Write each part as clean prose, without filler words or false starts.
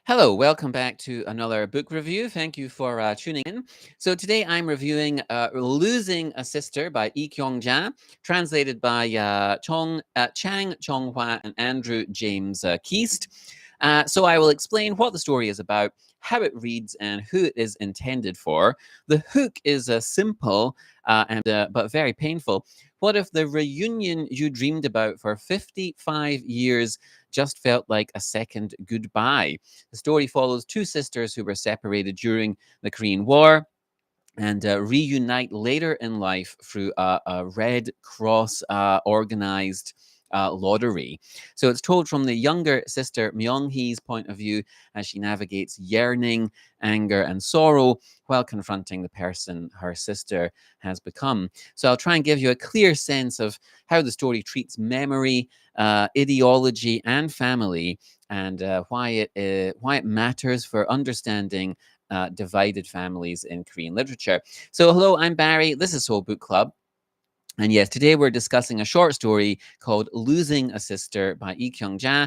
Hello, welcome back to another book review. Thank you for tuning in. So today I'm reviewing "Losing a Sister" by Lee Kyung-ja, translated by Chang, Chung-hwa, and Andrew James Keast. So I will explain what the story is about, how it reads, and who it is intended for. The hook is simple and but very painful. What if the reunion you dreamed about for 55 years just felt like a second goodbye? The story follows two sisters who were separated during the Korean War and reunite later in life through a Red Cross organized lottery. So it's told from the younger sister Myeong-hee's point of view as she navigates yearning, anger, and sorrow while confronting the person her sister has become. So I'll try and give you a clear sense of how the story treats memory, ideology, and family, and why it matters for understanding divided families in Korean literature. So, hello, I'm Barry. This is Seoul Book Club. And yes, today we're discussing a short story called Losing a Sister by Lee Kyung-ja,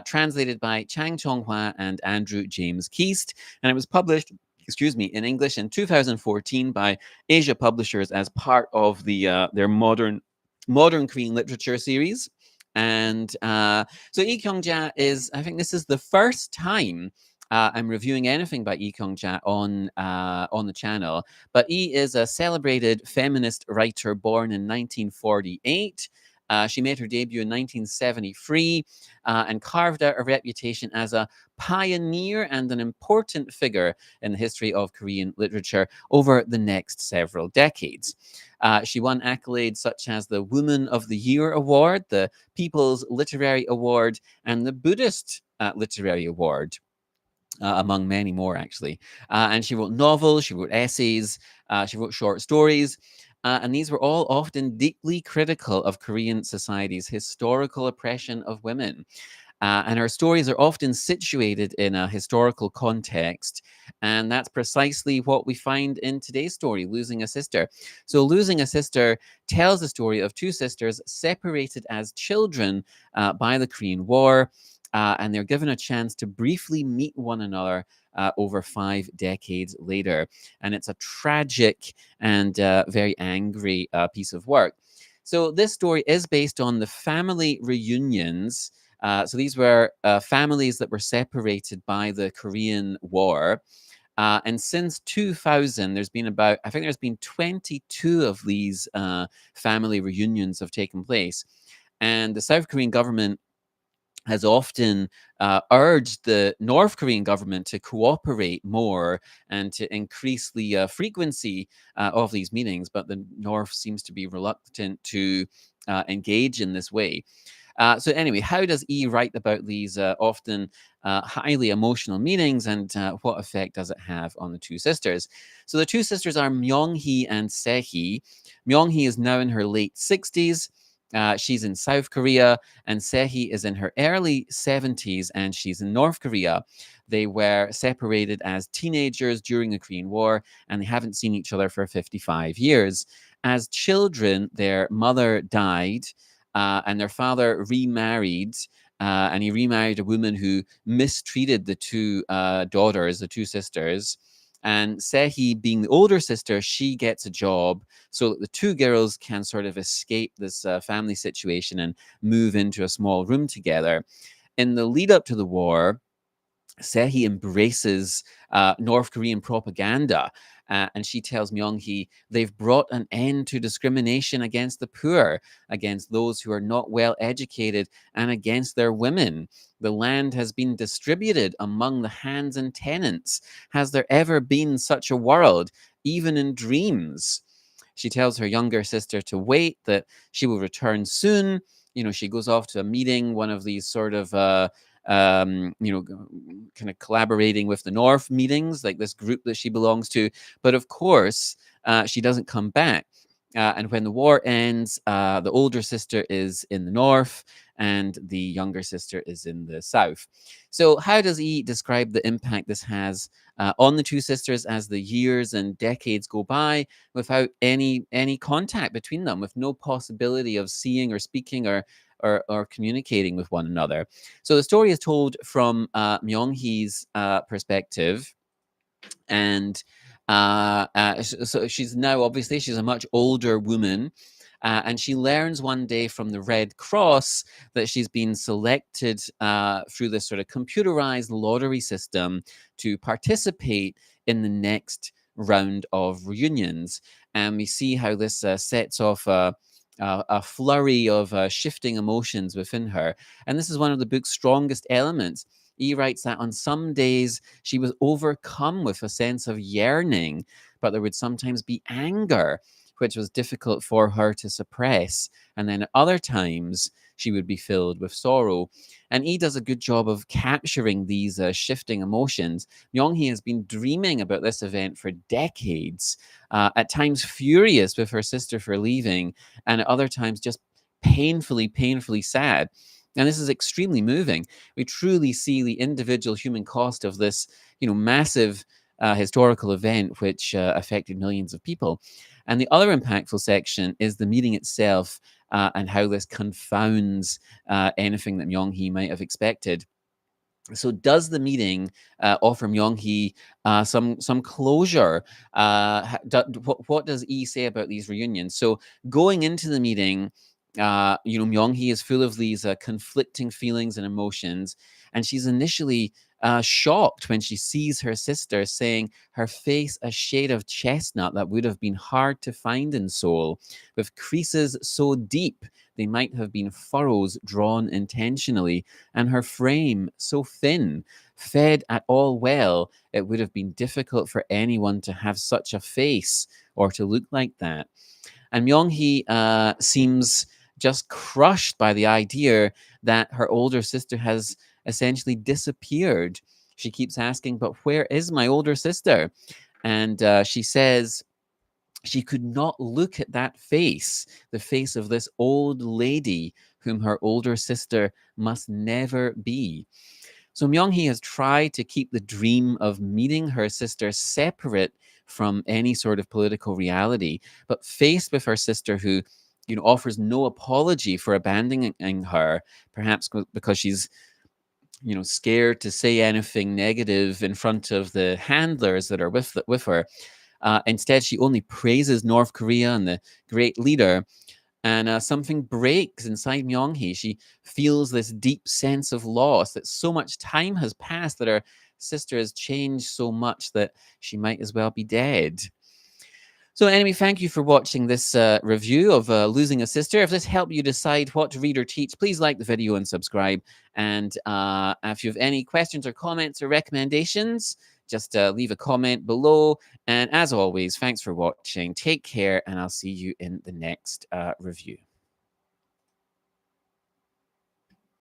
translated by Chang Chung-hwa and Andrew James Keast. And it was published, in English in 2014 by Asia Publishers as part of their modern Korean literature series. And so Lee Kyung-ja I think this is the first time I'm reviewing anything by Lee Kyung-ja on the channel. But Yi is a celebrated feminist writer born in 1948. She made her debut in 1973 and carved out a reputation as a pioneer and an important figure in the history of Korean literature over the next several decades. She won accolades such as the Woman of the Year Award, the People's Literary Award, and the Buddhist Literary Award. Among many more, actually. And she wrote novels, she wrote essays, she wrote short stories. And these were all often deeply critical of Korean society's historical oppression of women. And her stories are often situated in a historical context. And that's precisely what we find in today's story, Losing a Sister. So, Losing a Sister tells the story of two sisters separated as children by the Korean War. And they're given a chance to briefly meet one another over 5 decades later. And it's a tragic and very angry piece of work. So, this story is based on the family reunions. So these were families that were separated by the Korean War. And since 2000, I think there's been 22 of these family reunions have taken place. And the South Korean government has often urged the North Korean government to cooperate more and to increase the frequency of these meetings. But the North seems to be reluctant to engage in this way. So anyway, how does E write about these often highly emotional meetings, and what effect does it have on the two sisters? So the two sisters are Myeong-hee and Se-hee. Myeong-hee is now in her late 60s. She's in South Korea, and Se-hee is in her early 70s, and she's in North Korea. They were separated as teenagers during the Korean War, and they haven't seen each other for 55 years. As children, their mother died, and their father remarried. And he remarried a woman who mistreated the two daughters, the two sisters. And Se-hee, being the older sister, she gets a job so that the two girls can sort of escape this family situation and move into a small room together. In the lead up to the war, Se-hee embraces North Korean propaganda. And she tells Myeong-hee they've brought an end to discrimination against the poor, against those who are not well educated, and against their women. The land has been distributed among the hands and tenants. Has there ever been such a world, even in dreams? She tells her younger sister to wait, that she will return soon. She goes off to a meeting, one of these sort of kind of collaborating with the North meetings, like this group that she belongs to. But of course, she doesn't come back. And when the war ends, the older sister is in the north and the younger sister is in the south. So, how does he describe the impact this has on the two sisters as the years and decades go by without any contact between them, with no possibility of seeing or speaking or or communicating with one another. So the story is told from Myeong-hee's perspective, and so she's now, obviously she's a much older woman, and she learns one day from the Red Cross that she's been selected through this sort of computerized lottery system to participate in the next round of reunions. And we see how this sets off a flurry of shifting emotions within her. And this is one of the book's strongest elements. He writes that on some days she was overcome with a sense of yearning, but there would sometimes be anger, which was difficult for her to suppress. And then at other times, she would be filled with sorrow. And he does a good job of capturing these shifting emotions. Myeong-hee has been dreaming about this event for decades, at times furious with her sister for leaving, and at other times just painfully sad. And this is extremely moving. We truly see the individual human cost of this, massive historical event which affected millions of people. And the other impactful section is the meeting itself, and how this confounds anything that Myeong-hee might have expected. So does the meeting offer Myeong-hee some closure? What does E say about these reunions? So going into the meeting, Myeong-hee is full of these conflicting feelings and emotions, and she's initially shocked when she sees her sister, saying her face a shade of chestnut that would have been hard to find in Seoul, with creases so deep they might have been furrows drawn intentionally, and her frame so thin, fed at all well, it would have been difficult for anyone to have such a face or to look like that. And Myeong-hee seems just crushed by the idea that her older sister has essentially disappeared. She keeps asking, but where is my older sister? And she says she could not look at that face, the face of this old lady whom her older sister must never be. So Myeong-hee has tried to keep the dream of meeting her sister separate from any sort of political reality, but faced with her sister who, offers no apology for abandoning her, perhaps because she's, scared to say anything negative in front of the handlers that are with her. Instead, she only praises North Korea and the great leader. And something breaks inside Myeong-hee. She feels this deep sense of loss, that so much time has passed, that her sister has changed so much that she might as well be dead. So anyway, thank you for watching this review of Losing a Sister. If this helped you decide what to read or teach, please like the video and subscribe. And if you have any questions or comments or recommendations, just leave a comment below. And as always, thanks for watching. Take care, and I'll see you in the next review.